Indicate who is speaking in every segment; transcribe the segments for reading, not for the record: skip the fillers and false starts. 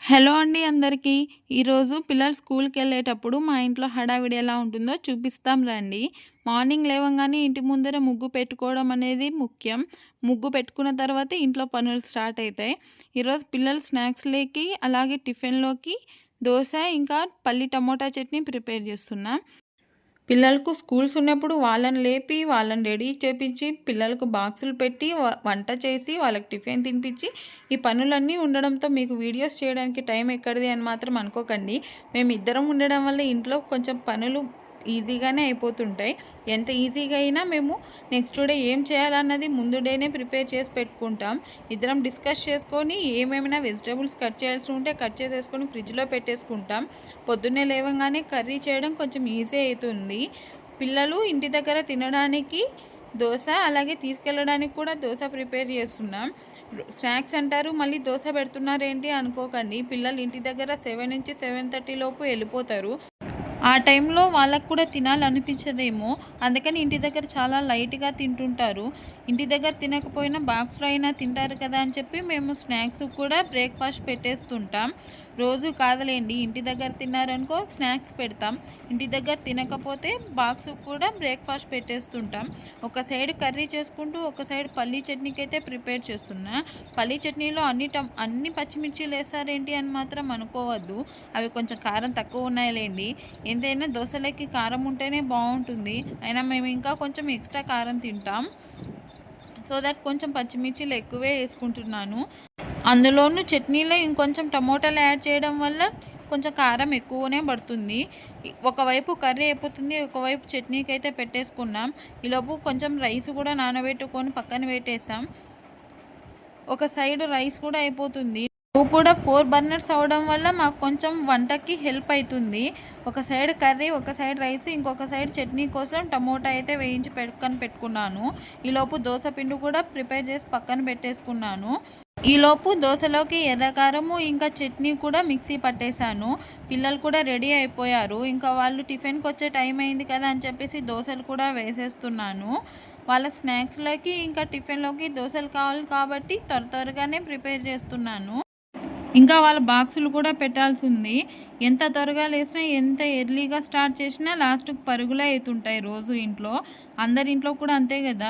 Speaker 1: Hello అండి అందరికీ. ఈరోజు పిల్లలు స్కూల్‌కెళ్ళేటప్పుడు మా ఇంట్లో హడావిడి ఎలా ఉంటుందో చూపిస్తాం రండి. మార్నింగ్ లేవంగానే ఇంటి ముందర ముగ్గు పెట్టుకోవడం అనేది ముఖ్యం. ముగ్గు పెట్టుకున్న తర్వాతే ఇంట్లో పనులు స్టార్ట్ అయితాయి. ఈరోజు పిల్లలు స్నాక్స్‌లోకి అలాగే టిఫిన్‌లోకి దోస ఇంకా పల్లి టమోటా చట్నీ ప్రిపేర్ చేస్తున్నా. పిల్లలకు స్కూల్స్ ఉన్నప్పుడు వాళ్ళని లేపి, వాళ్ళని రెడీ చేపించి, పిల్లలకు బాక్సులు పెట్టి, వంట చేసి, వాళ్ళకి టిఫిన్ తినిపించి, ఈ పనులన్నీ ఉండడంతో మీకు వీడియోస్ చేయడానికి టైం ఎక్కడిది అని మాత్రం అనుకోకండి. మేమిద్దరం ఉండడం వల్ల ఇంట్లో కొంచెం పనులు ఈజీగానే అయిపోతుంటాయి. ఎంత ఈజీగా అయినా మేము నెక్స్ట్ డే ఏం చేయాలన్నది ముందు డేనే ప్రిపేర్ చేసి పెట్టుకుంటాం. ఇద్దరం డిస్కస్ చేసుకొని ఏమేమైనా వెజిటేబుల్స్ కట్ చేయాల్సి ఉంటే కట్ చేసేసుకొని ఫ్రిడ్జ్లో పెట్టేసుకుంటాం. పొద్దున్నే లేవగానే కర్రీ చేయడం కొంచెం ఈజీ అవుతుంది. పిల్లలు ఇంటి దగ్గర తినడానికి దోశ అలాగే తీసుకెళ్ళడానికి కూడా దోశ ప్రిపేర్ చేస్తున్నాం. స్నాక్స్ అంటారు మళ్ళీ దోశ పెడుతున్నారేంటి అనుకోకండి. పిల్లలు ఇంటి దగ్గర 7 నుంచి 7:30 లోపు వెళ్ళిపోతారు. ఆ టైంలో వాళ్ళకు కూడా తినాలనిపించదేమో, అందుకని ఇంటి దగ్గర చాలా లైట్‌గా తింటుంటారు. ఇంటి దగ్గర తినకపోయినా బాక్స్‌లో అయినా తింటారు కదా అని చెప్పి మేము స్నాక్స్ కూడా బ్రేక్‌ఫాస్ట్ పెట్టేస్తుంటాం. రోజు కాదులేండి, ఇంటి దగ్గర తిన్నారనుకో స్నాక్స్ పెడతాం. ఇంటి దగ్గర తినకపోతే బాక్స్‌కి కూడా బ్రేక్‌ఫాస్ట్ పెట్టేస్తుంటాం. ఒక సైడ్ కర్రీ చేసుకుంటూ ఒక సైడ్ పల్లీ చట్నీకైతే ప్రిపేర్ చేస్తున్నా. పల్లీ చట్నీలో అన్ని పచ్చిమిర్చీలు వేసారేంటి అని మాత్రం అనుకోవద్దు. అవి కొంచెం కారం తక్కువ ఉన్నాయిలేండి. ఎంతైనా దోశలకి కారం ఉంటేనే బాగుంటుంది. అయినా మేము ఇంకా కొంచెం ఎక్స్ట్రా కారం తింటాం. సో దట్ కొంచెం పచ్చిమిర్చిలు ఎక్కువే వేసుకుంటున్నాను. అందులోనూ చట్నీలో ఇంకొంచెం టమోటాలు యాడ్ చేయడం వల్ల కొంచెం కారం ఎక్కువనే పడుతుంది. ఒకవైపు కర్రీ అయిపోతుంది, ఒకవైపు చట్నీకి అయితే పెట్టేసుకున్నాం. ఈలోపు కొంచెం రైస్ కూడా నానబెట్టుకొని పక్కన పెట్టేసాం. ఒక సైడ్ రైస్ కూడా అయిపోతుంది. స్టవ్ కూడా 4 బర్నర్స్ అవ్వడం వల్ల మాకు కొంచెం వంటకి హెల్ప్ అవుతుంది. ఒక సైడ్ కర్రీ, ఒక సైడ్ రైస్, ఇంకొక సైడ్ చట్నీ కోసం టమోటా అయితే వేయించి పక్కన పెట్టుకున్నాను. ఈలోపు దోశ పిండి కూడా ప్రిపేర్ చేసి పక్కన పెట్టేసుకున్నాను. ఈలోపు దోశలోకి ఎర్రకారము ఇంకా చట్నీ కూడా మిక్సీ పట్టేశాను. పిల్లలు కూడా రెడీ అయిపోయారు. ఇంకా వాళ్ళు టిఫిన్కి వచ్చే టైం అయింది కదా అని చెప్పేసి దోశలు కూడా వేసేస్తున్నాను. వాళ్ళకి స్నాక్స్లోకి ఇంకా టిఫిన్లోకి దోశలు కావాలి కాబట్టి త్వరగానే ప్రిపేర్ చేస్తున్నాను. ఇంకా వాళ్ళ బాక్సులు కూడా పెట్టాల్సి ఉంది. ఎంత త్వరగా లేసినా, ఎంత ఎర్లీగా స్టార్ట్ చేసినా లాస్ట్‌కి పరుగులే అవుతుంటాయి రోజు ఇంట్లో. అందరి ఇంట్లో కూడా అంతే కదా.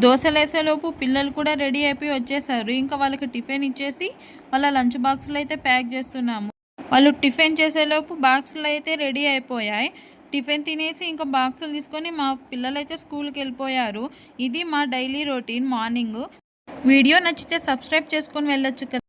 Speaker 1: దోశలేసేలోపు పిల్లలు కూడా రెడీ అయిపోయి వచ్చేసారు. ఇంకా వాళ్ళకి టిఫిన్ ఇచ్చేసి వాళ్ళ లంచ్ బాక్సులు అయితే ప్యాక్ చేస్తున్నాము. వాళ్ళు టిఫిన్ చేసేలోపు బాక్సులు అయితే రెడీ అయిపోయాయి. టిఫిన్ తినేసి ఇంకా బాక్సులు తీసుకొని మా పిల్లలైతే స్కూల్కి వెళ్ళిపోయారు. ఇది మా డైలీ రొటీన్ మార్నింగ్. వీడియో నచ్చితే సబ్స్క్రైబ్ చేసుకొని వెళ్ళొచ్చు కదా.